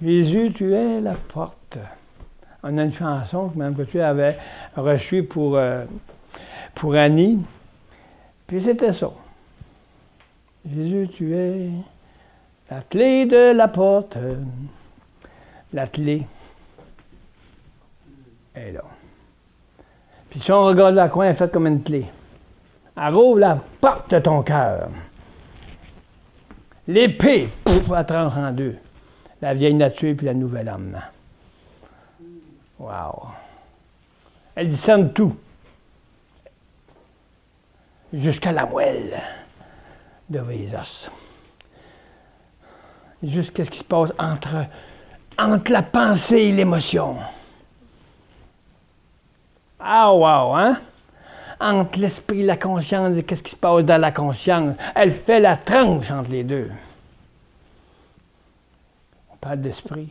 Jésus, tu es la porte. On a une chanson même que tu avais reçue pour Annie. Puis c'était ça. Jésus, tu es la clé de la porte. La clé est là. Puis si on regarde la coin, elle est faite comme une clé. Elle rouvre la porte de ton cœur. L'épée, elle tranche en deux. La vieille nature puis la nouvelle homme. Wow! Elle discerne tout. Jusqu'à la moelle de vos os. Jusqu'à ce qui se passe entre la pensée et l'émotion. Ah, wow, hein? Entre l'esprit et la conscience, et qu'est-ce qui se passe dans la conscience. Elle fait la tranche entre les deux. On parle d'esprit.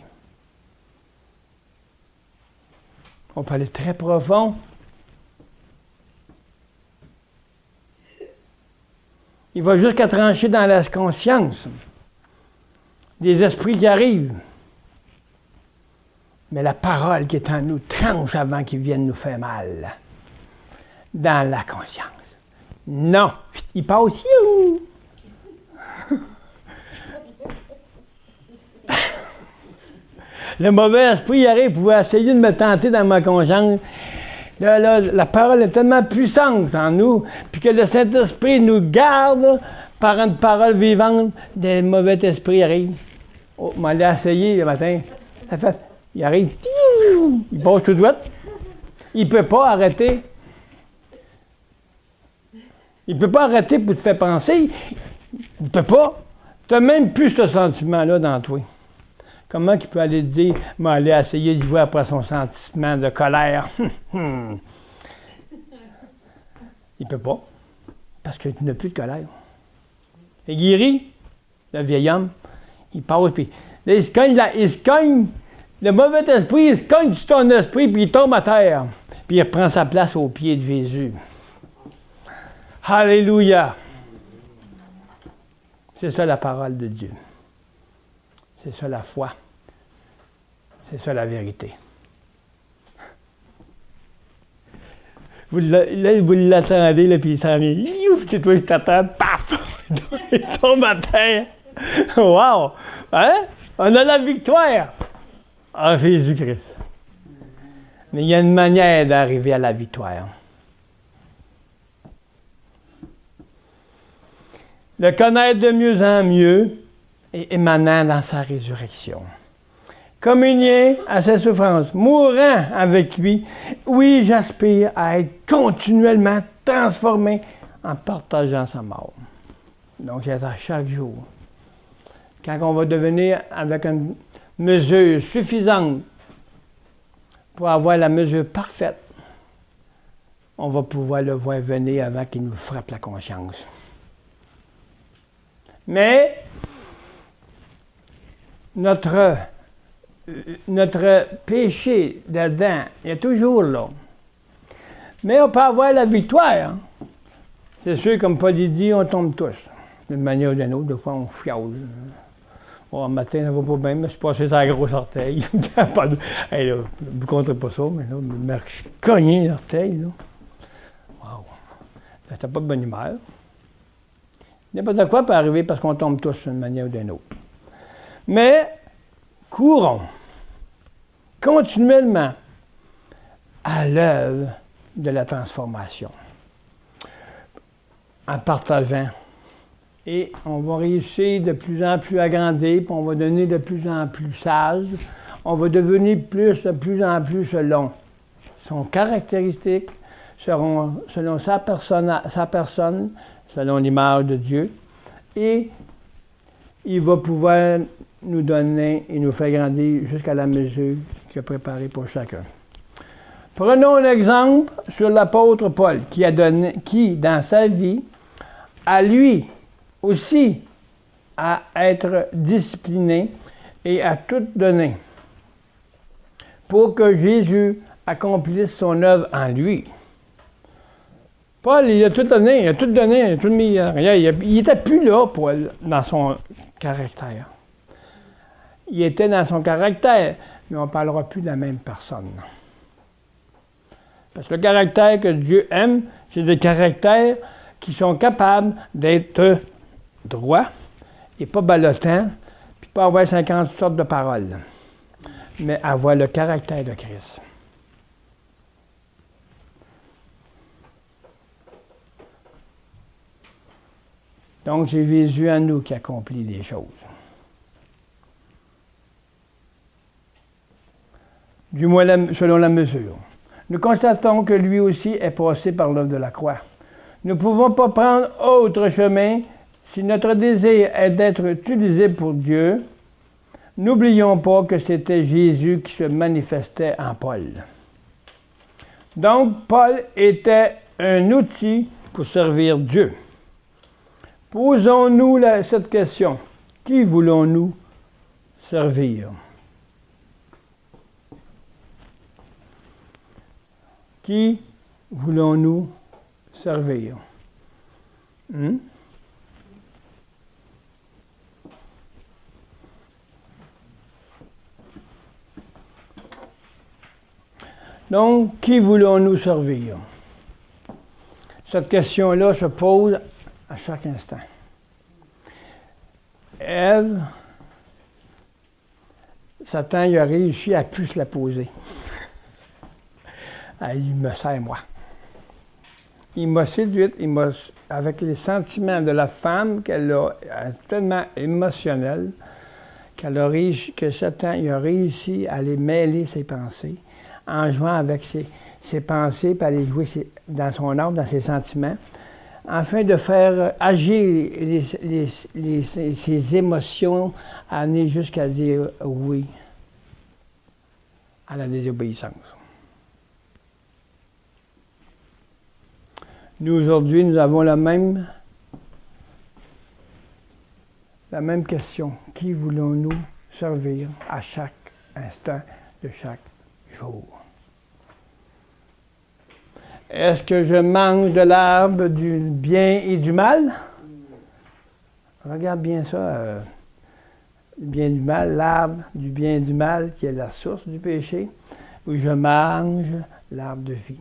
On peut aller très profond. Il va jusqu'à trancher dans la conscience. Des esprits qui arrivent. Mais la parole qui est en nous tranche avant qu'ils viennent nous faire mal. Dans la conscience. Non, il passe. Le mauvais esprit arrive pour essayer de me tenter dans ma conscience. Là, la parole est tellement puissante en nous, puis que le Saint-Esprit nous garde par une parole vivante. Des mauvais esprits arrivent. Oh, on l'a essayé le matin. Ça fait, il arrive, il passe tout droit. Il ne peut pas arrêter. Il ne peut pas arrêter pour te faire penser. Il ne peut pas. Tu n'as même plus ce sentiment-là dans toi. Comment il peut aller te dire, aller essayer d'y voir après son sentiment de colère? Il ne peut pas. Parce qu'il n'a plus de colère. Et guéri, le vieil homme, il passe, puis là, il se cogne, le mauvais esprit, il se cogne sur ton esprit, puis il tombe à terre. Puis il reprend sa place au pied de Jésus. Alléluia! C'est ça la parole de Dieu. C'est ça la foi. C'est ça la vérité. Vous l'attendez, là, puis il s'en vient. C'est toi qui t'attends. Paf! Il tombe à terre. Wow! Hein? On a la victoire en Jésus-Christ. Mais il y a une manière d'arriver à la victoire. Le connaître de mieux en mieux et émanant dans sa résurrection. Communier à ses souffrances, mourant avec lui. Oui, j'aspire à être continuellement transformé en partageant sa mort. Donc, c'est à chaque jour. Quand on va devenir avec une mesure suffisante pour avoir la mesure parfaite, on va pouvoir le voir venir avant qu'il nous frappe la conscience. Mais notre péché dedans, il est toujours là. Mais on peut avoir la victoire. C'est sûr, comme Paul dit, on tombe tous. D'une manière ou d'une autre, des fois on fiole. Bon, le matin, ça va pas bien, mais je suis passé sur la grosse orteil. Hey, là, vous ne comptez pas ça, mais là, je me cognais l'orteil. Wow! C'était pas de bonne humeur. N'importe quoi peut arriver parce qu'on tombe tous d'une manière ou d'une autre. Mais, courons continuellement à l'œuvre de la transformation. En partageant. Et on va réussir de plus en plus à grandir, puis on va devenir de plus en plus sage. On va devenir de plus en plus selon son caractéristique, selon sa personne, selon l'image de Dieu. Et il va pouvoir nous donner et nous faire grandir jusqu'à la mesure qu'il a préparée pour chacun. Prenons un exemple sur l'apôtre Paul, qui, dans sa vie, a lui aussi à être discipliné et à tout donner pour que Jésus accomplisse son œuvre en lui. Paul, il a tout donné, il a tout mis. Il n'était plus là, Paul, dans son caractère. il était dans son caractère, mais on ne parlera plus de la même personne. Parce que le caractère que Dieu aime, c'est des caractères qui sont capables d'être droits et pas ballottants, puis pas avoir 50 sortes de paroles, mais avoir le caractère de Christ. Donc, c'est Jésus en nous qui accomplit les choses. Du moins selon la mesure. Nous constatons que lui aussi est passé par l'œuvre de la croix. Nous ne pouvons pas prendre autre chemin si notre désir est d'être utilisé pour Dieu. N'oublions pas que c'était Jésus qui se manifestait en Paul. Donc, Paul était un outil pour servir Dieu. Posons-nous cette question. Qui voulons-nous servir? Qui voulons-nous servir? Donc, qui voulons-nous servir? Cette question-là se pose à chaque instant. Ève, Satan il a réussi à plus se la poser. Il me sert, moi. Il m'a séduite, avec les sentiments de la femme qu'elle a tellement émotionnels, que Satan il a réussi à les mêler ses pensées, en jouant avec ses pensées, puis à les jouer dans son âme, dans ses sentiments, afin de faire agir ses émotions, aller jusqu'à dire oui à la désobéissance. Nous, aujourd'hui, nous avons la même question. Qui voulons-nous servir à chaque instant de chaque jour? Est-ce que je mange de l'arbre du bien et du mal? Regarde bien ça. Le bien et du mal, l'arbre du bien et du mal qui est la source du péché, ou je mange l'arbre de vie.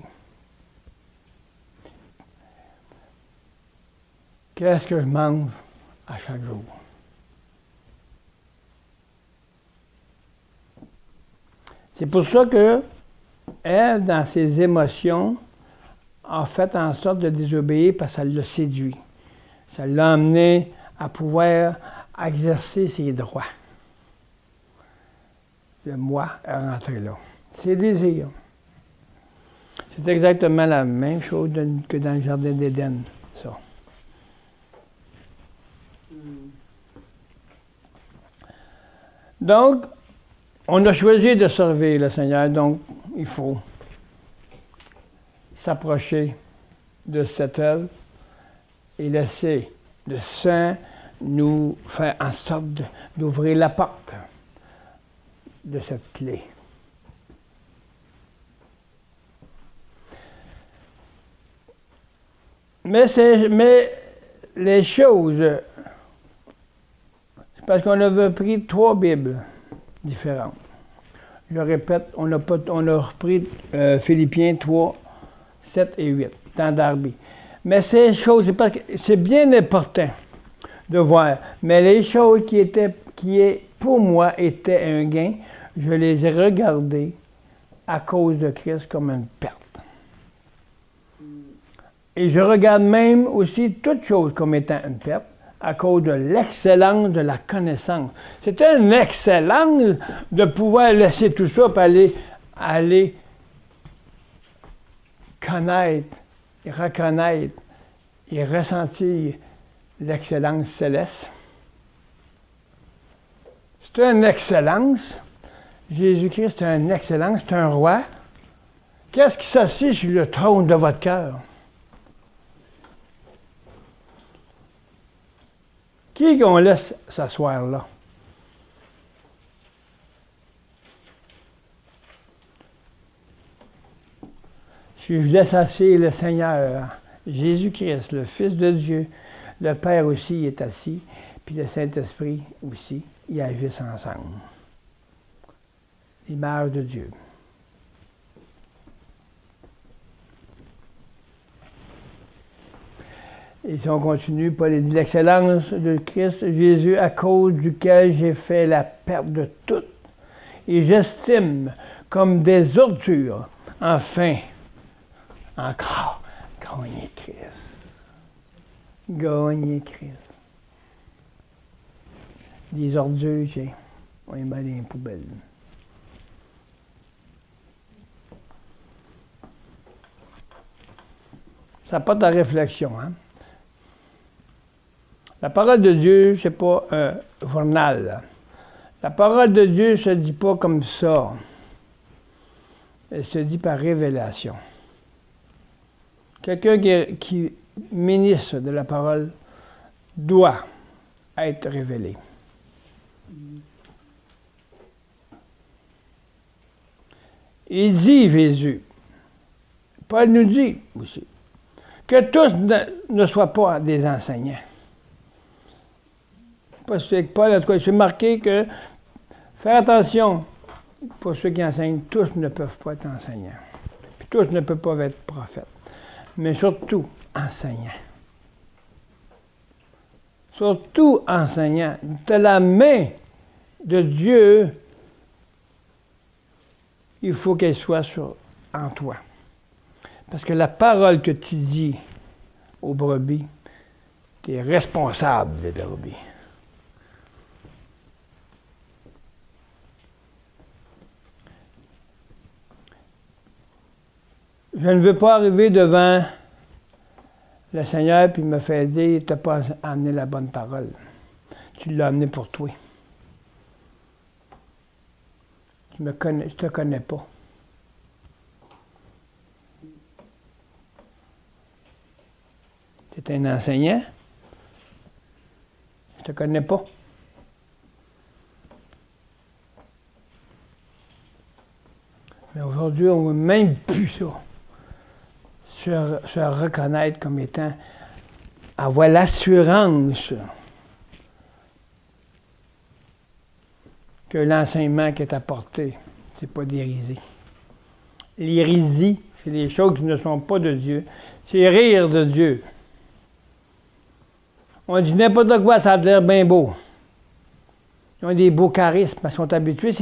Qu'est-ce que je mange à chaque jour? C'est pour ça que elle, dans ses émotions, a fait en sorte de désobéir parce que ça l'a séduit. Ça l'a amené à pouvoir exercer ses droits. Le moi est rentré là. Ses désirs. C'est exactement la même chose que dans le jardin d'Éden, ça. Donc, on a choisi de servir le Seigneur, donc il faut s'approcher de cette œuvre et laisser le Saint nous faire en sorte d'ouvrir la porte de cette clé. Mais les choses, c'est parce qu'on avait pris 3 Bibles différentes. Je répète, on a repris Philippiens 3, 7 et 8, dans Darby. Mais ces choses, c'est bien important de voir. Mais les choses qui pour moi étaient un gain, je les ai regardées à cause de Christ comme une perte. Et je regarde même aussi toutes choses comme étant une perte à cause de l'excellence de la connaissance. C'est une excellence de pouvoir laisser tout ça pour aller connaître et reconnaître et ressentir l'excellence céleste. C'est une excellence. Jésus-Christ est une excellence, c'est un roi. Qu'est-ce qui s'assied sur le trône de votre cœur? Qui qu'on laisse s'asseoir là? Si je laisse assis le Seigneur, Jésus-Christ, le Fils de Dieu, le Père aussi est assis, puis le Saint-Esprit aussi, ils agissent ensemble. l'image de Dieu. Et si on continue, Paul dit l'excellence de Christ Jésus, à cause duquel j'ai fait la perte de tout. Et j'estime comme des ordures, enfin, encore, gagner Christ. Gagner Christ. Les ordures, on les met dans les poubelles. Ça porte à réflexion, hein? La parole de Dieu, ce n'est pas un journal. La parole de Dieu ne se dit pas comme ça. Elle se dit par révélation. Quelqu'un qui ministre de la parole doit être révélé. Il dit, Jésus, Paul nous dit aussi, que tous ne soient pas des enseignants. Parce que Paul, en tout cas, j'ai marqué que faire attention, pour ceux qui enseignent, tous ne peuvent pas être enseignants. Puis tous ne peuvent pas être prophètes. Mais surtout, enseignants. Surtout enseignants. De la main de Dieu, il faut qu'elle soit en toi. Parce que la parole que tu dis aux brebis, tu es responsable des brebis. Je ne veux pas arriver devant le Seigneur puis me faire dire, tu n'as pas amené la bonne parole. Tu l'as amené pour toi. Je ne te connais pas. Tu es un enseignant. Je ne te connais pas. Mais aujourd'hui, on ne veut même plus ça. Se reconnaître comme étant, avoir l'assurance que l'enseignement qui est apporté, ce n'est pas d'hérésie. L'hérésie, c'est les choses qui ne sont pas de Dieu. C'est rire de Dieu. On dit n'importe quoi, ça a l'air bien beau. Ils ont des beaux charismes, ils sont habitués.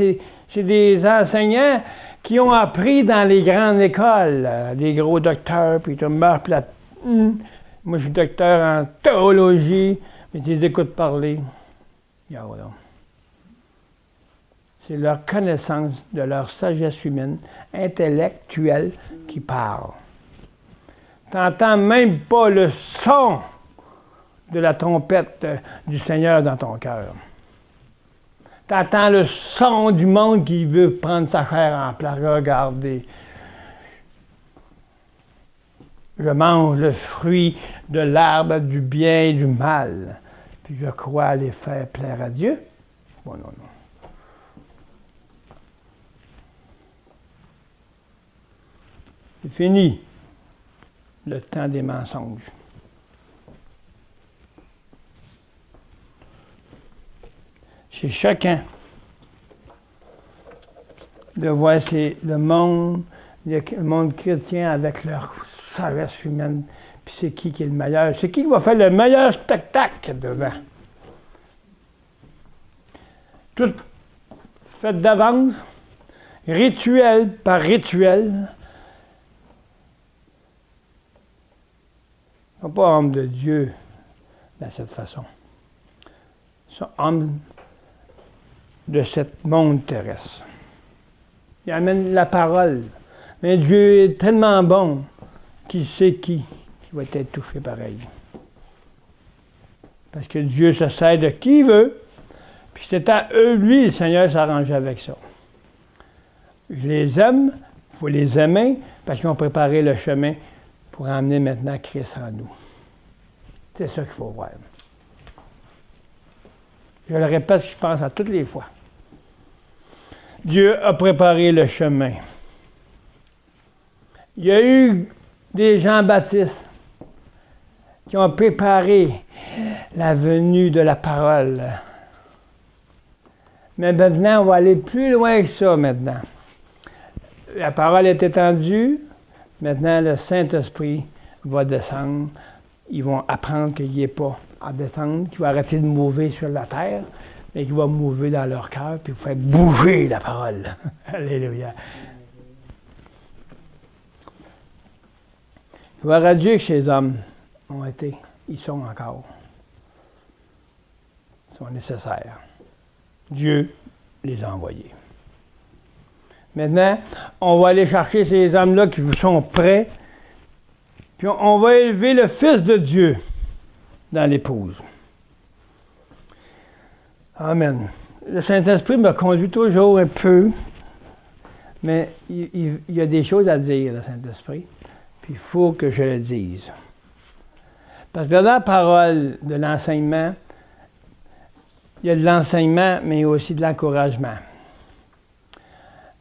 C'est des enseignants qui ont appris dans les grandes écoles, des gros docteurs, puis tu meurs, puis là, moi je suis docteur en théologie, mais tu les écoutes parler. C'est leur connaissance de leur sagesse humaine, intellectuelle, qui parle. Tu n'entends même pas le son de la trompette du Seigneur dans ton cœur. Tu entends le son du monde qui veut prendre sa chair en plat. Regardez. Je mange le fruit de l'arbre du bien et du mal. Puis je crois aller faire plaire à Dieu. Bon, non. C'est fini le temps des mensonges. C'est chacun de voir le monde chrétien avec leur sagesse humaine, puis c'est qui est le meilleur. C'est qui va faire le meilleur spectacle devant. Tout fait d'avance, rituel par rituel. Ils ne sont pas hommes de Dieu de cette façon. Ils sont hommes de ce monde terrestre. Il amène la parole. Mais Dieu est tellement bon qu'il sait qui va être touché pareil. Parce que Dieu se sert de qui il veut, puis c'est à eux, lui, le Seigneur s'arrange avec ça. Je les aime, il faut les aimer, parce qu'ils ont préparé le chemin pour emmener maintenant Christ en nous. C'est ça qu'il faut voir. Je le répète, je pense à toutes les fois. Dieu a préparé le chemin. Il y a eu des Jean-Baptiste qui ont préparé la venue de la parole Mais maintenant, on va aller plus loin que ça maintenant. La parole est étendue. Maintenant, le Saint-Esprit va descendre. Ils vont apprendre qu'il n'est pas à descendre, qu'il va arrêter de mouver sur la terre, mais qu'il va mouver dans leur cœur, puis faire bouger la parole. Alléluia. Gloire à Dieu que ces hommes ont été, ils sont encore. Ils sont nécessaires. Dieu les a envoyés. Maintenant, on va aller chercher ces hommes-là qui sont prêts, puis on va élever le Fils de Dieu dans l'épouse. Amen. Le Saint-Esprit me conduit toujours un peu, mais il y a des choses à dire, le Saint-Esprit, puis il faut que je le dise. Parce que dans la parole de l'enseignement, il y a de l'enseignement, mais il y a aussi de l'encouragement.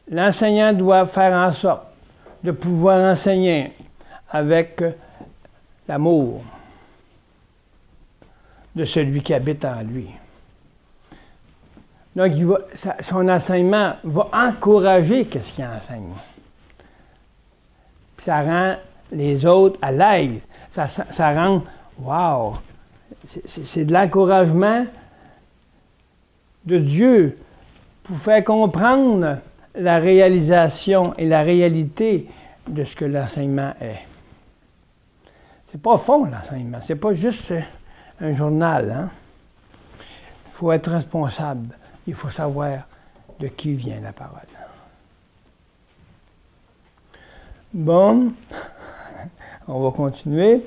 L'enseignant doit faire en sorte de pouvoir enseigner avec l'amour de celui qui habite en lui. Donc, son enseignement va encourager ce qu'il enseigne. Puis ça rend les autres à l'aise. Ça rend, wow, c'est de l'encouragement de Dieu pour faire comprendre la réalisation et la réalité de ce que l'enseignement est. C'est pas fond, l'enseignement. C'est pas juste un journal. Hein? Il faut être responsable. Il faut savoir de qui vient la parole. Bon, on va continuer.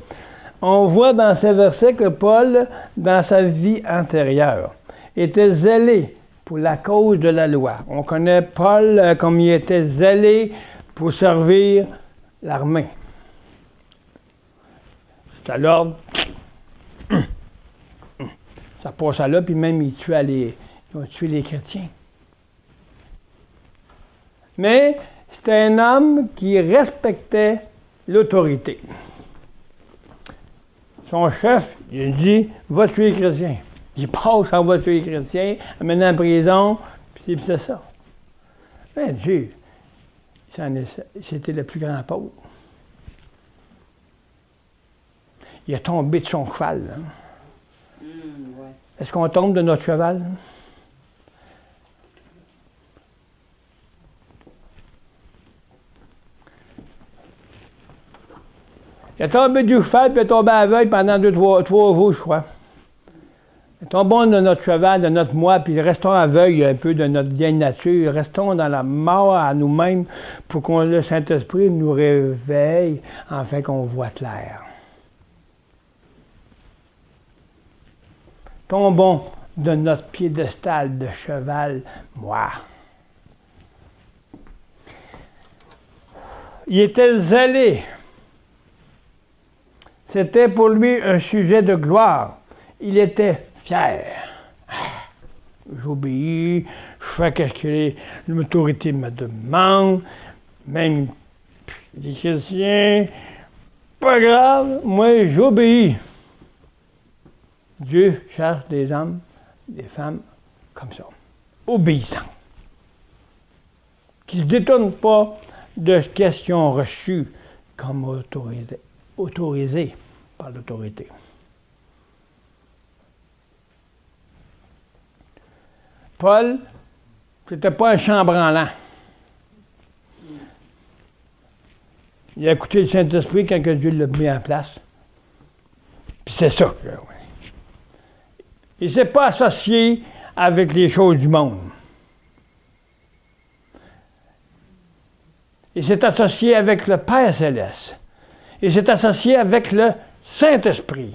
On voit dans ces versets que Paul, dans sa vie antérieure, était zélé pour la cause de la loi. On connaît Paul comme il était zélé pour servir l'armée. C'est à l'ordre. Ça passe à là, puis même ils ont tué les chrétiens. Mais c'était un homme qui respectait l'autorité. Son chef, il dit, va tuer les chrétiens. Il passe en va tuer les chrétiens, amène en prison, puis c'est ça. Mais Dieu, c'était le plus grand pauvre. Il est tombé de son cheval. Hein? Ouais. Est-ce qu'on tombe de notre cheval? Il est tombé du cheval, puis il est tombé aveugle pendant 2-3 jours, je crois. Tombons de notre cheval, de notre moi, puis restons aveugles un peu de notre vieille nature. Restons dans la mort à nous-mêmes pour que le Saint-Esprit nous réveille, afin qu'on voit clair. Tombons de notre piédestal de cheval, moi. Il était zélé. C'était pour lui un sujet de gloire. Il était fier. J'obéis, je fais ce que l'autorité me demande, même les chrétiens, pas grave, moi j'obéis. Dieu cherche des hommes, des femmes comme ça, obéissants, qui ne se détournent pas de ce qu'ils ont reçu comme autorisé par l'autorité. Paul, c'était pas un chambranlant. Il a écouté le Saint-Esprit quand Dieu l'a mis en place. Puis c'est ça. Il ne s'est pas associé avec les choses du monde. Il s'est associé avec le Père Céleste. Il s'est associé avec le Saint-Esprit.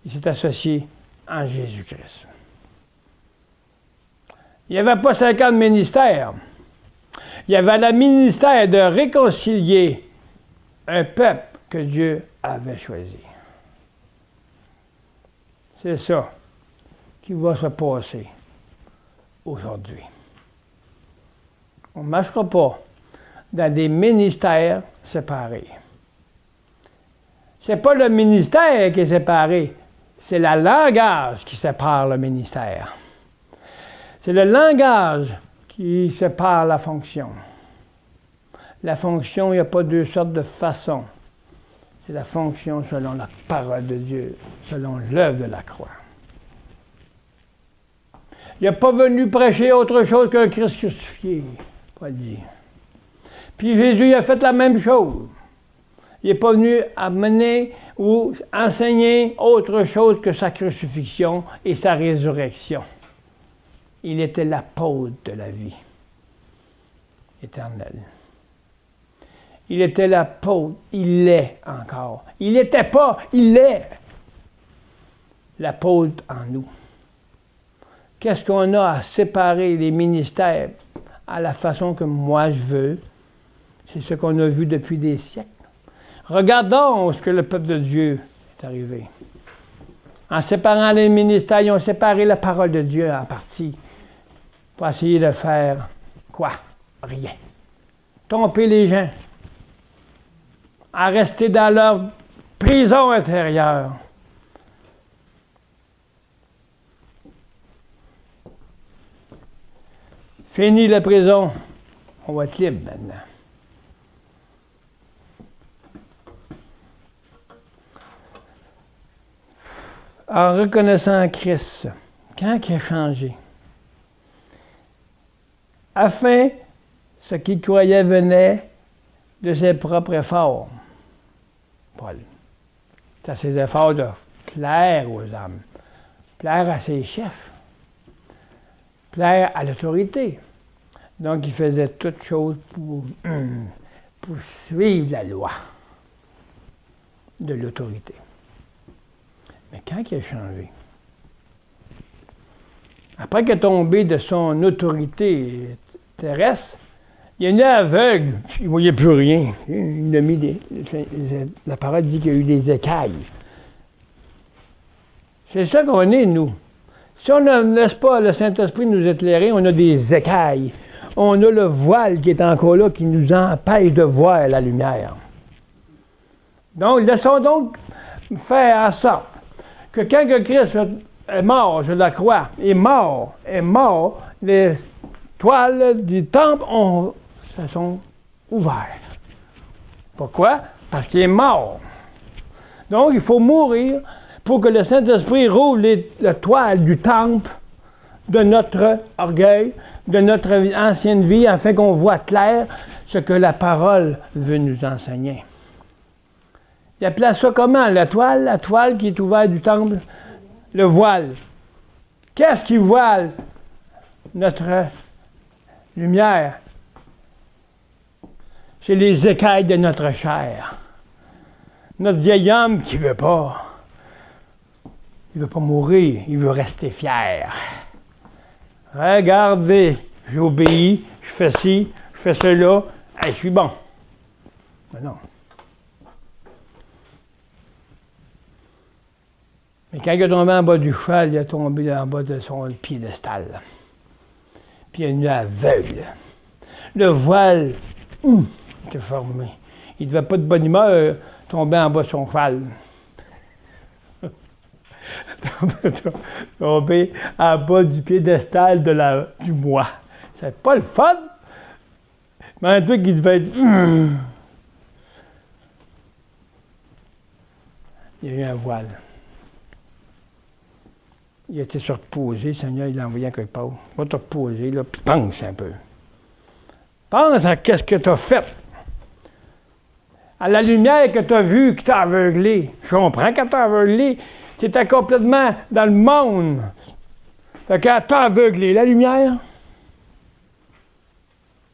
Il s'est associé en Jésus-Christ. Il n'y avait pas 50 ministères. Il y avait le ministère de réconcilier un peuple que Dieu avait choisi. C'est ça qui va se passer aujourd'hui. On ne marchera pas dans des ministères séparés. Ce n'est pas le ministère qui est séparé, c'est le langage qui sépare le ministère. C'est le langage qui sépare la fonction. La fonction, il n'y a pas deux sortes de façons. C'est la fonction selon la parole de Dieu, selon l'œuvre de la croix. Il n'est pas venu prêcher autre chose qu'un Christ crucifié, Paul dit. Puis Jésus a fait la même chose. Il n'est pas venu amener ou enseigner autre chose que sa crucifixion et sa résurrection. Il était l'apôtre de la vie éternelle. Il était l'apôtre, il l'est encore. Il n'était pas, il l'est. L'apôtre en nous. Qu'est-ce qu'on a à séparer les ministères à la façon que moi je veux? C'est ce qu'on a vu depuis des siècles. Regardons ce que le peuple de Dieu est arrivé. En séparant les ministères, ils ont séparé la parole de Dieu en partie pour essayer de faire quoi? Rien. Tromper les gens. À rester dans leur prison intérieure. Fini la prison, on va être libre maintenant. En reconnaissant Christ, quand il a changé, afin ce qu'il croyait venait de ses propres efforts. Paul. C'est ses efforts de plaire aux hommes, plaire à ses chefs, plaire à l'autorité. Donc, il faisait toutes choses pour suivre la loi de l'autorité. Mais quand il a changé, après qu'il est tombé de son autorité terrestre, il est né aveugle, il ne voyait plus rien. Il a mis la parole dit qu'il y a eu des écailles. C'est ça qu'on est, nous. Si on ne laisse pas le Saint-Esprit nous éclairer, on a des écailles. On a le voile qui est encore là, qui nous empêche de voir la lumière. Donc, laissons donc faire en sorte que quand que Christ est mort sur la croix, est mort, les toiles du temple se sont ouvertes. Pourquoi? Parce qu'il est mort. Donc, il faut mourir pour que le Saint-Esprit roule la toile du temple de notre orgueil, de notre ancienne vie, afin qu'on voit clair ce que la parole veut nous enseigner. Il appelle ça comment? La toile qui est ouverte du temple, le voile. Qu'est-ce qui voile notre lumière? C'est les écailles de notre chair. Notre vieil homme qui ne veut pas. Il ne veut pas mourir, il veut rester fier. Regardez, j'obéis, je fais ci, je fais cela, je suis bon. Mais non. Mais quand il est tombé en bas du cheval, il est tombé en bas de son piédestal. Puis il est venu aveugle. Le voile était formé. Il ne devait pas de bonne humeur tomber en bas de son cheval. Tomber en bas du piédestal du moi. C'est pas le fun. Mais un truc qui devait être... Il y a eu un voile. Il était se reposer, le Seigneur, il l'a envoyé à quelque part. Va te reposer, là, puis pense un peu. Pense à qu'est-ce que tu as fait. À la lumière que tu as vue, qui t'a aveuglé. Je comprends qu'elle t'a aveuglé. Tu étais complètement dans le monde. Fait qu'elle t'a aveuglé. La lumière,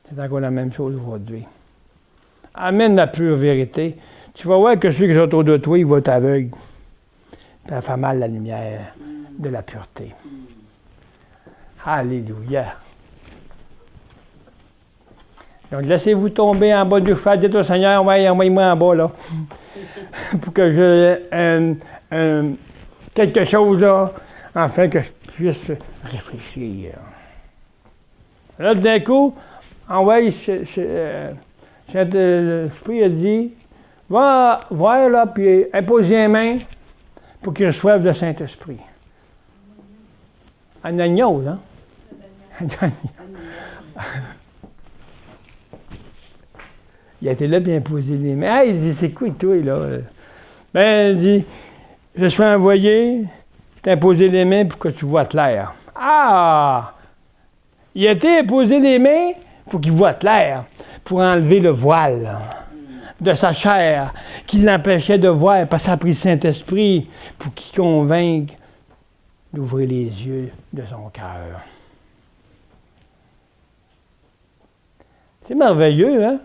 c'est encore la même chose aujourd'hui. Amène la pure vérité. Tu vas voir que ceux qui sont autour de toi, ils vont t'aveugler. Ça fait mal la lumière de la pureté. Alléluia. Donc, laissez-vous tomber en bas du cheval. Dites au Seigneur, envoyez-moi en bas, là. Pour que je... quelque chose, là, afin que je puisse réfléchir. Là, d'un coup, l'Esprit a dit, va voir, là, puis imposer les mains pour qu'ils reçoivent le Saint-Esprit. Ananias, hein? Il a été là, bien posé les mains. Ah, il dit, c'est quoi, toi, là? Ben, il dit, je suis envoyé, t'imposer les mains pour que tu vois clair. Ah! Il a été imposé les mains pour qu'il voie clair, pour enlever le voile de sa chair, qui l'empêchait de voir, parce qu'il a pris le Saint-Esprit pour qu'il convainque d'ouvrir les yeux de son cœur. C'est merveilleux, hein?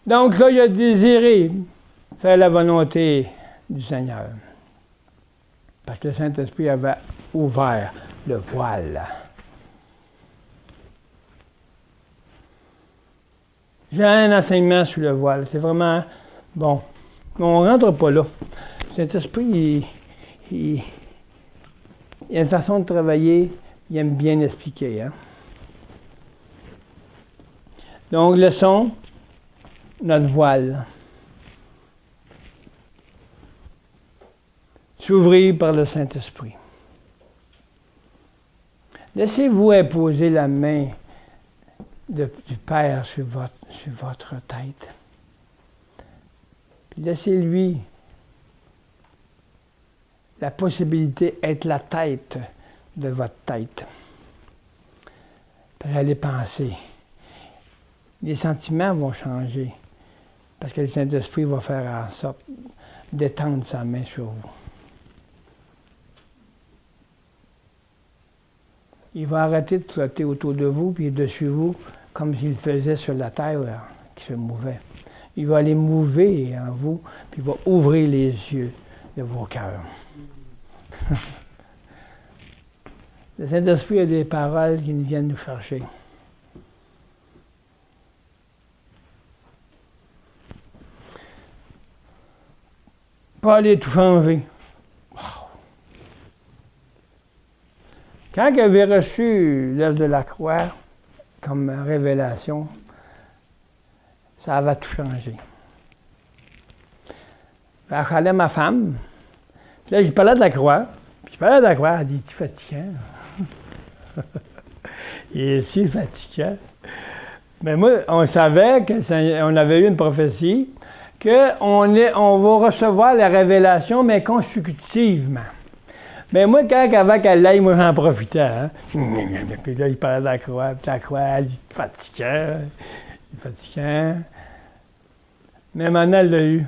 Donc là, il a désiré faire la volonté du Seigneur. Parce que le Saint-Esprit avait ouvert le voile. J'ai un enseignement sur le voile. C'est vraiment bon. Mais on ne rentre pas là. Le Saint-Esprit, il a une façon de travailler, il aime bien expliquer. Hein? Donc, leçon, notre voile. S'ouvrir par le Saint-Esprit. Laissez-vous imposer la main du Père sur votre tête. Puis laissez-lui la possibilité d'être la tête de votre tête. Puis allez penser. Les sentiments vont changer. Parce que le Saint-Esprit va faire en sorte d'étendre sa main sur vous. Il va arrêter de flotter autour de vous puis dessus vous comme s'il faisait sur la terre qui se mouvait. Il va aller mouver en vous puis il va ouvrir les yeux de vos cœurs. Le Saint-Esprit a des paroles qui viennent nous chercher. Pas aller tout changer. Quand il avait reçu l'œuvre de la croix comme révélation, ça avait tout changé. Je parlais à ma femme, puis là, je parlais de la croix, elle dit, tu es fatigant. Il est si fatigant. Mais moi, on savait qu'on avait eu une prophétie, qu'on va recevoir la révélation, mais consécutivement. Mais moi, avant qu'elle l'aille, moi, j'en profitais. Hein? Puis là, il parlait de la croix. Puis la croix, elle dit, fatigant. Mais maintenant, elle l'a eu.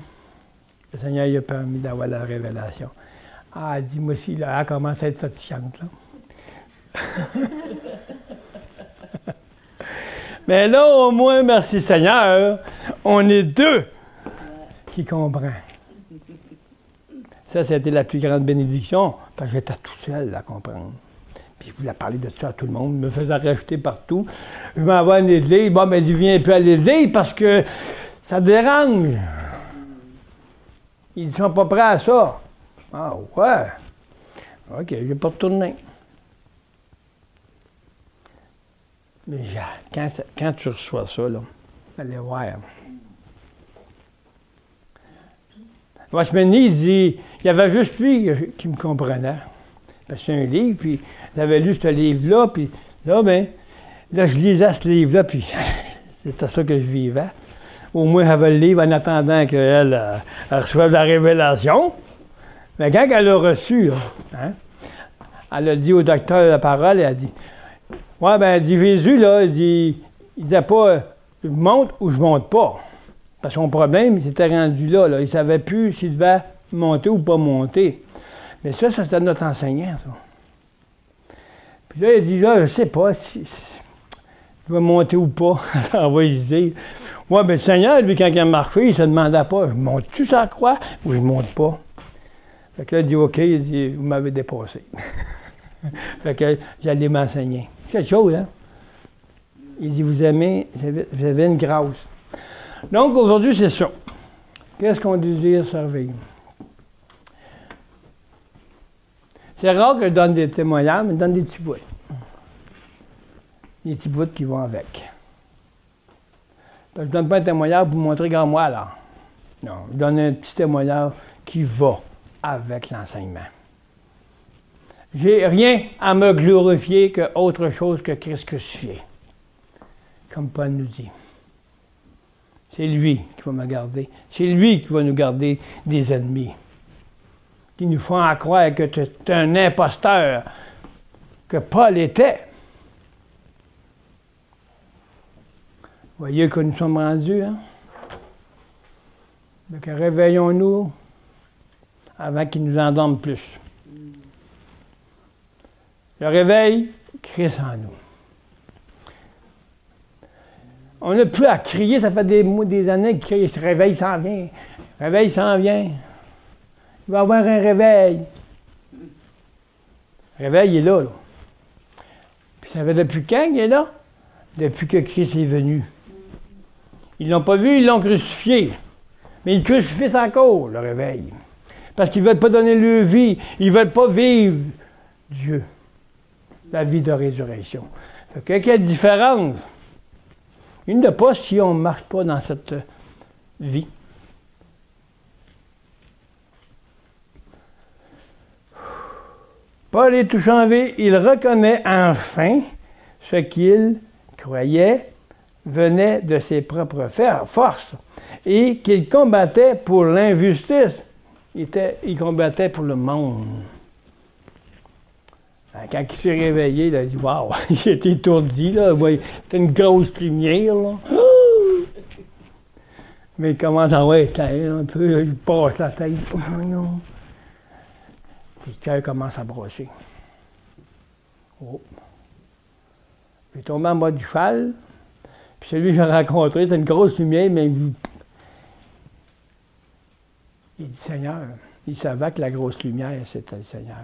Le Seigneur lui a permis d'avoir la révélation. Ah, elle dit, moi aussi, là, elle commence à être fatigante. Là. Mais là, au moins, merci Seigneur, on est deux qui comprennent. Ça, c'était la plus grande bénédiction, parce que j'étais tout seul à comprendre. Puis je voulais parler de ça à tout le monde, me faisait rajouter partout. Je m'envoie à l'église, bon, mais je ne viens plus à l'église parce que ça dérange. Ils ne sont pas prêts à ça. Ah ouais. OK, je ne vais pas retourner. Mais quand tu reçois ça, là, allez voir. Watchmeni, il dit, il y avait juste lui qui me comprenait. Parce que c'est un livre, puis j'avais lu ce livre-là, puis là, je lisais ce livre-là, puis c'était ça que je vivais. Au moins, j'avais le livre en attendant qu'elle reçoive la révélation. Mais quand elle l'a reçu, là, hein, elle a dit au docteur la parole, elle a dit, ouais, elle dit, Jésus, là, il disait pas, je monte ou je monte pas. Parce que son problème, il s'était rendu là. Il ne savait plus s'il devait monter ou pas monter. Mais ça c'était notre enseignant, ça. Puis là, il dit, là, je ne sais pas si je vais monter ou pas. On va y dire. Ouais, mais le Seigneur, lui, quand il a marché, il ne se demandait pas, je monte-tu sur la croix ou je ne monte pas? Fait que là, il dit, OK, il dit, vous m'avez dépassé. Fait que j'allais m'enseigner. C'est quelque chose, hein? Il dit, vous avez une grâce. Donc, aujourd'hui, c'est ça. Qu'est-ce qu'on désire servir? C'est rare que je donne des témoignages, mais je donne des petits bouts. Des petits bouts qui vont avec. Je ne donne pas un témoignage pour vous montrer, regarde moi, là. Non, je donne un petit témoignage qui va avec l'enseignement. J'ai rien à me glorifier que autre chose que Christ crucifié. Comme Paul nous dit. C'est lui qui va me garder. C'est lui qui va nous garder des ennemis. Qui nous font croire que tu es un imposteur, que Paul était. Vous voyez que nous sommes rendus, hein? Donc, réveillons-nous avant qu'il nous endorme plus. Le réveil, Christ en nous. On n'a plus à crier, ça fait des années qu'il crie, ce réveil s'en vient. Le réveil s'en vient. Il va y avoir un réveil. Le réveil il est là. Puis ça fait depuis quand il est là? Depuis que Christ est venu. Ils ne l'ont pas vu, ils l'ont crucifié. Mais ils crucifient encore, le réveil. Parce qu'ils ne veulent pas donner leur vie. Ils ne veulent pas vivre Dieu. La vie de résurrection. Fait que quelle différence? Il n'y en a pas si on ne marche pas dans cette vie. Paul est tout changé. Il reconnaît enfin ce qu'il croyait venait de ses propres forces et qu'il combattait pour l'injustice. Il combattait pour le monde. Quand il s'est réveillé, il a dit « Wow! » Il était étourdi, là. C'était une grosse lumière, là. Mais il commence à avoir un peu, il passe la tête. Puis le cœur commence à brosser. Oh. Il est tombé en bas du cheval. Puis celui que j'ai rencontré, c'était une grosse lumière, mais il dit Seigneur. Il savait que la grosse lumière, c'était le Seigneur.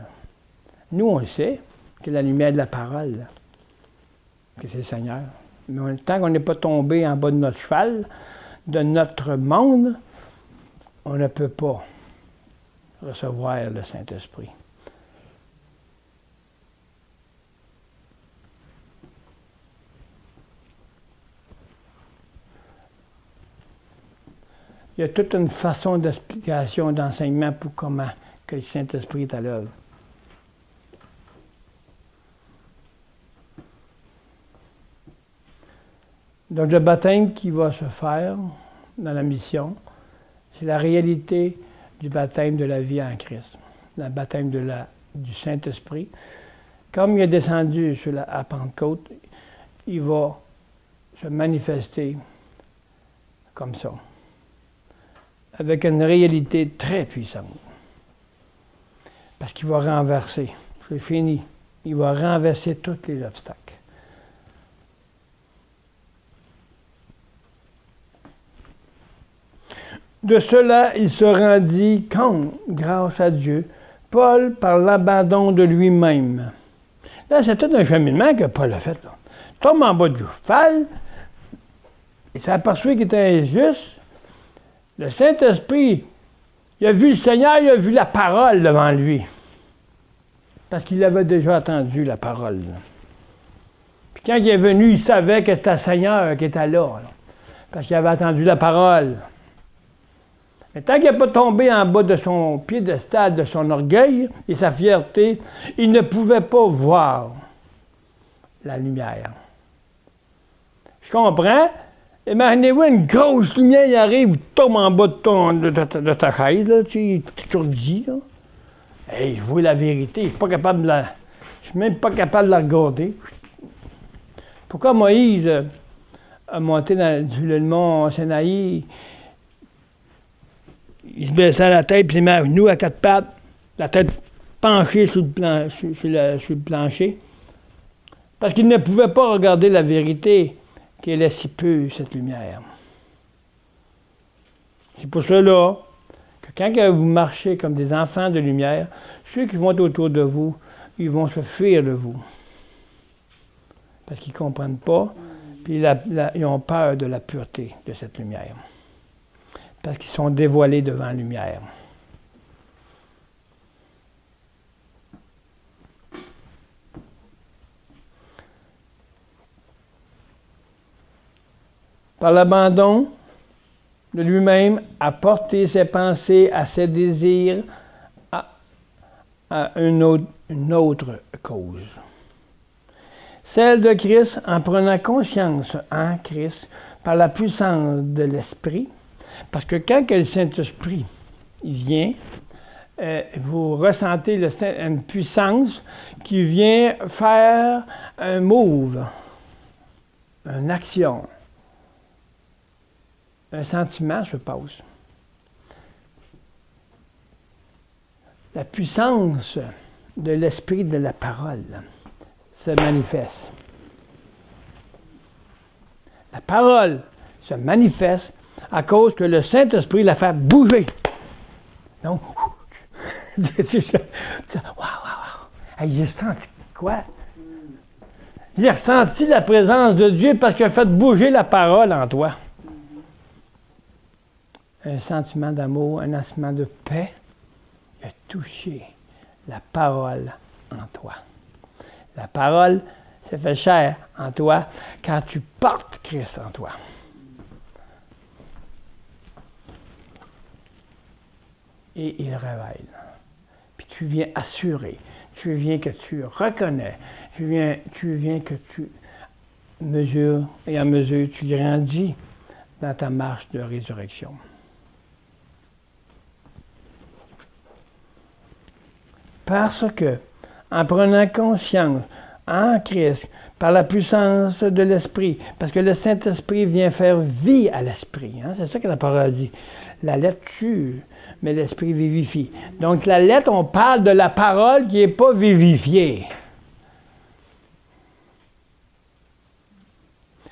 Nous, on sait que la lumière de la parole, que c'est le Seigneur. Mais tant qu'on n'est pas tombé en bas de notre cheval, de notre monde, on ne peut pas recevoir le Saint-Esprit. Il y a toute une façon d'explication, d'enseignement pour comment que le Saint-Esprit est à l'œuvre. Donc le baptême qui va se faire dans la mission, c'est la réalité du baptême de la vie en Christ. Le baptême du Saint-Esprit. Comme il est descendu à Pentecôte, il va se manifester comme ça. Avec une réalité très puissante. Parce qu'il va renverser. C'est fini. Il va renverser tous les obstacles. De cela, il se rendit compte, grâce à Dieu, Paul, par l'abandon de lui-même. Là, c'est tout un cheminement que Paul a fait. Là. Il tombe en bas du cheval, il s'aperçoit qu'il était injuste. Le Saint-Esprit, il a vu le Seigneur, il a vu la parole devant lui. Parce qu'il avait déjà entendu la parole. Puis quand il est venu, il savait que c'était le Seigneur qui était là. Parce qu'il avait entendu la parole. Mais tant qu'il n'est pas tombé en bas de son piédestal, de son orgueil et sa fierté, il ne pouvait pas voir la lumière. Je comprends. Imaginez-vous une grosse lumière, il arrive, il tombe en bas de ta chaise, là, tu t'étourdis, là. Hey, je vois la vérité, je ne suis même pas capable de la regarder. Pourquoi Moïse a monté sur le mont Sinaï, il se baissait la tête, puis il met à genoux à quatre pattes, la tête penchée sur le plancher, parce qu'il ne pouvait pas regarder la vérité qu'elle est si peu, cette lumière. C'est pour cela que quand vous marchez comme des enfants de lumière, ceux qui vont autour de vous, ils vont se fuir de vous. Parce qu'ils ne comprennent pas, puis ils ont peur de la pureté de cette lumière. Parce qu'ils sont dévoilés devant la lumière. Par l'abandon de lui-même, à porter ses pensées, à ses désirs, à une une autre cause. Celle de Christ en prenant conscience en Christ par la puissance de l'Esprit. Parce que quand le Saint-Esprit vient, vous ressentez une puissance qui vient faire un move, une action, un sentiment, je pense. La puissance de l'esprit de la parole se manifeste. La parole se manifeste à cause que le Saint-Esprit la fait bouger. Donc, c'est ça. Wow. J'ai senti quoi? J'ai ressenti la présence de Dieu parce qu'il a fait bouger la parole en toi. Un sentiment d'amour, un sentiment de paix. Il a touché la parole en toi. La parole s'est fait chair en toi quand tu portes Christ en toi. Et il révèle. Puis tu viens assurer, tu viens que tu reconnais, tu viens que tu mesures, et à mesure tu grandis dans ta marche de résurrection. Parce que, en prenant conscience en Christ, par la puissance de l'Esprit, parce que le Saint-Esprit vient faire vie à l'Esprit. Hein? C'est ça que la parole dit. La lettre tue, mais l'Esprit vivifie. Donc la lettre, on parle de la parole qui n'est pas vivifiée.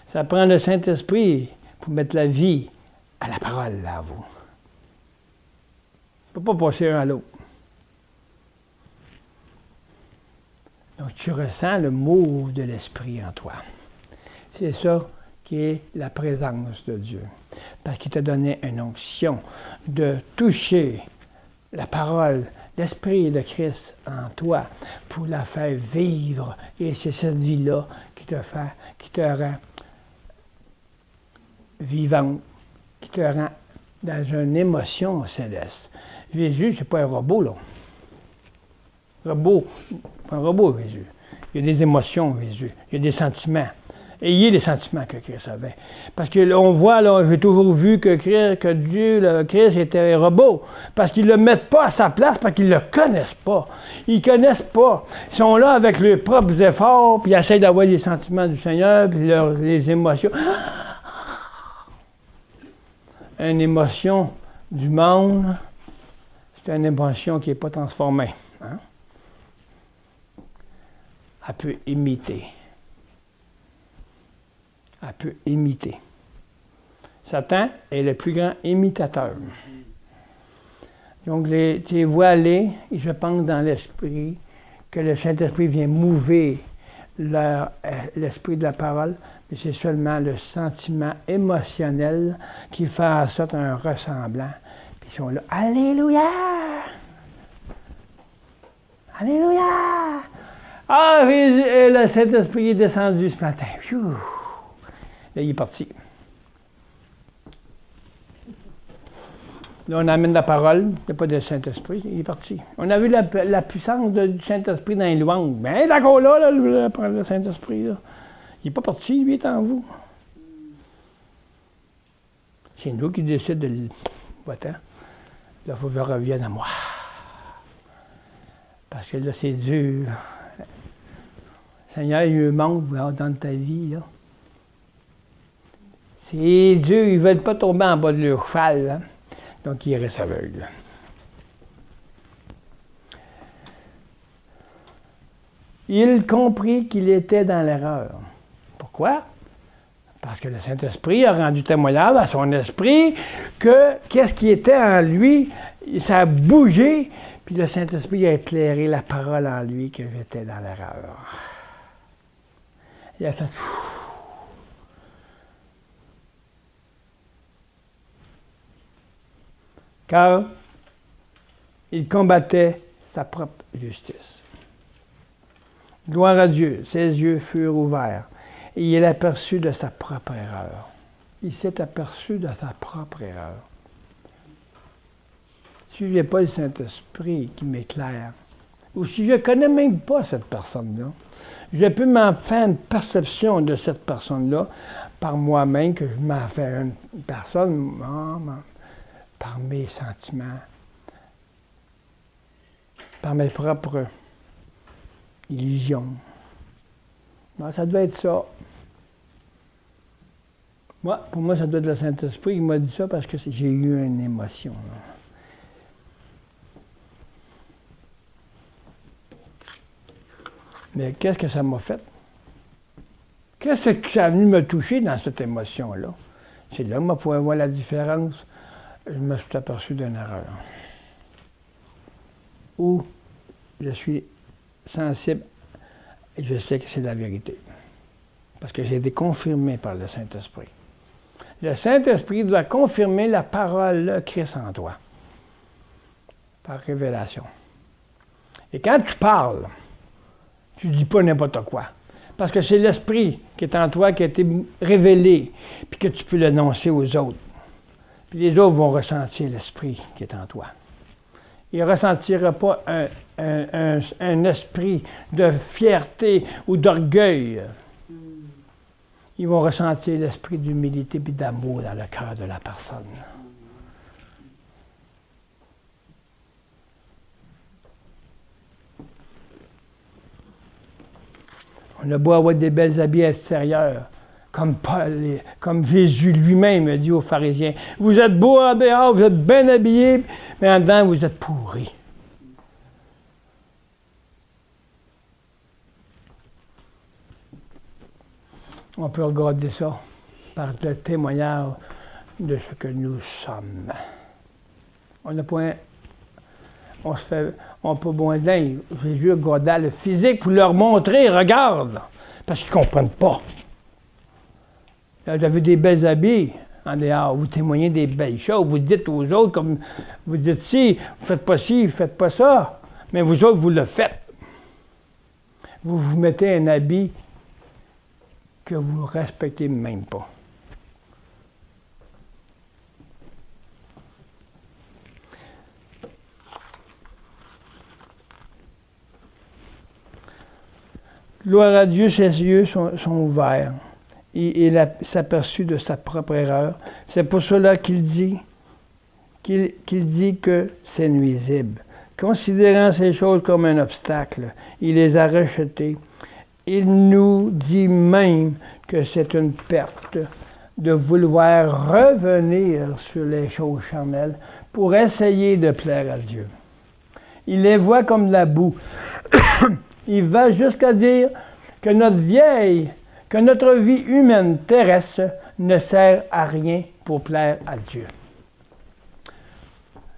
Ça prend le Saint-Esprit pour mettre la vie à la parole, là, à vous. On ne peut pas passer un à l'autre. Donc, tu ressens le move de l'Esprit en toi. C'est ça qui est la présence de Dieu. Parce qu'il t'a donné une onction de toucher la parole, l'Esprit de Christ en toi pour la faire vivre. Et c'est cette vie-là qui te rend vivante, qui te rend dans une émotion céleste. Jésus, c'est pas un robot, là. Un robot, Jésus. Il y a des émotions, Jésus. Il y a des sentiments. Ayez les sentiments que Christ avait. Parce qu'on voit, là, j'ai toujours vu que Christ était un robot. Parce qu'ils ne le mettent pas à sa place, parce qu'ils ne le connaissent pas. Ils ne connaissent pas. Ils sont là avec leurs propres efforts, puis ils essayent d'avoir les sentiments du Seigneur, puis les émotions. Une émotion du monde, c'est une émotion qui n'est pas transformée. Hein? Elle peut imiter. Elle peut imiter. Satan est le plus grand imitateur. Donc, tu les vois aller, et je pense dans l'esprit, que le Saint-Esprit vient mouver l'esprit de la parole, mais c'est seulement le sentiment émotionnel qui fait en sorte un ressemblant. Puis ils sont là, Alléluia! Alléluia! Ah, le Saint-Esprit est descendu ce matin. Pfiou. Là, il est parti. Là, on amène la parole. Il n'y a pas de Saint-Esprit. Il est parti. On a vu la puissance du Saint-Esprit dans les louanges. Bien, d'accord, là, le Saint-Esprit, là. Il n'est pas parti, lui, il est en vous. C'est nous qui décidons de le... Va-t'en. Là, il faut que je revienne à moi. Parce que là, c'est dur. Seigneur, il me manque dans ta vie, là. C'est dur, ils ne veulent pas tomber en bas de leur cheval, là. Donc, ils restent aveugles. Il comprit qu'il était dans l'erreur. Pourquoi? Parce que le Saint-Esprit a rendu témoignage à son esprit que qu'est-ce qui était en lui, ça a bougé, puis le Saint-Esprit a éclairé la parole en lui que j'étais dans l'erreur. Il a fait... Car il combattait sa propre justice. Gloire à Dieu, ses yeux furent ouverts et il aperçut de sa propre erreur. Il s'est aperçu de sa propre erreur. Si je n'ai pas le Saint-Esprit qui m'éclaire, ou si je ne connais même pas cette personne-là, je peux m'en faire une perception de cette personne-là par moi-même, que je m'en fais une personne par mes sentiments, par mes propres illusions. Non, ça doit être ça. Pour moi, ça doit être le Saint-Esprit qui m'a dit ça parce que j'ai eu une émotion. Là. Mais qu'est-ce que ça m'a fait? Qu'est-ce que ça a venu me toucher dans cette émotion-là? C'est là que je pouvais voir la différence. Je me suis aperçu d'une erreur. Où je suis sensible et je sais que c'est la vérité. Parce que j'ai été confirmé par le Saint-Esprit. Le Saint-Esprit doit confirmer la parole de Christ en toi. Par révélation. Et quand tu parles, tu ne dis pas n'importe quoi. Parce que c'est l'Esprit qui est en toi, qui a été révélé, puis que tu peux l'annoncer aux autres. Puis les autres vont ressentir l'Esprit qui est en toi. Ils ne ressentiront pas un esprit de fierté ou d'orgueil. Ils vont ressentir l'esprit d'humilité et d'amour dans le cœur de la personne. On a beau avoir des belles habits extérieurs, comme Jésus lui-même a dit aux pharisiens. Vous êtes beaux en dehors, vous êtes bien habillés, mais en dedans, vous êtes pourris. On peut regarder ça par le témoignage de ce que nous sommes. On n'a point... On peut moins d'un. Jésus regardait le physique pour leur montrer, regarde, parce qu'ils ne comprennent pas. Là, vous avez des belles habits en dehors, vous témoignez des belles choses, vous dites aux autres, comme vous dites ci, vous ne faites pas ci, vous ne faites pas ça, mais vous autres, vous le faites. Vous vous mettez un habit que vous ne respectez même pas. Gloire à Dieu, ses yeux sont ouverts. Et il s'aperçut de sa propre erreur. C'est pour cela qu'il dit que c'est nuisible. Considérant ces choses comme un obstacle, il les a rejetées. Il nous dit même que c'est une perte de vouloir revenir sur les choses charnelles pour essayer de plaire à Dieu. Il les voit comme de la boue. Il va jusqu'à dire que notre vie humaine terrestre ne sert à rien pour plaire à Dieu.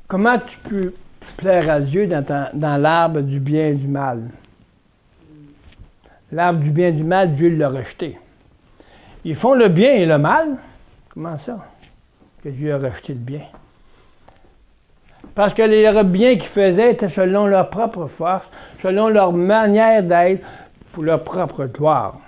Comment tu peux plaire à Dieu dans l'arbre du bien et du mal? L'arbre du bien et du mal, Dieu l'a rejeté. Ils font le bien et le mal. Comment ça? Que Dieu a rejeté le bien. Parce que le bien qu'ils faisaient était selon leur propre force, selon leur manière d'être, pour leur propre gloire.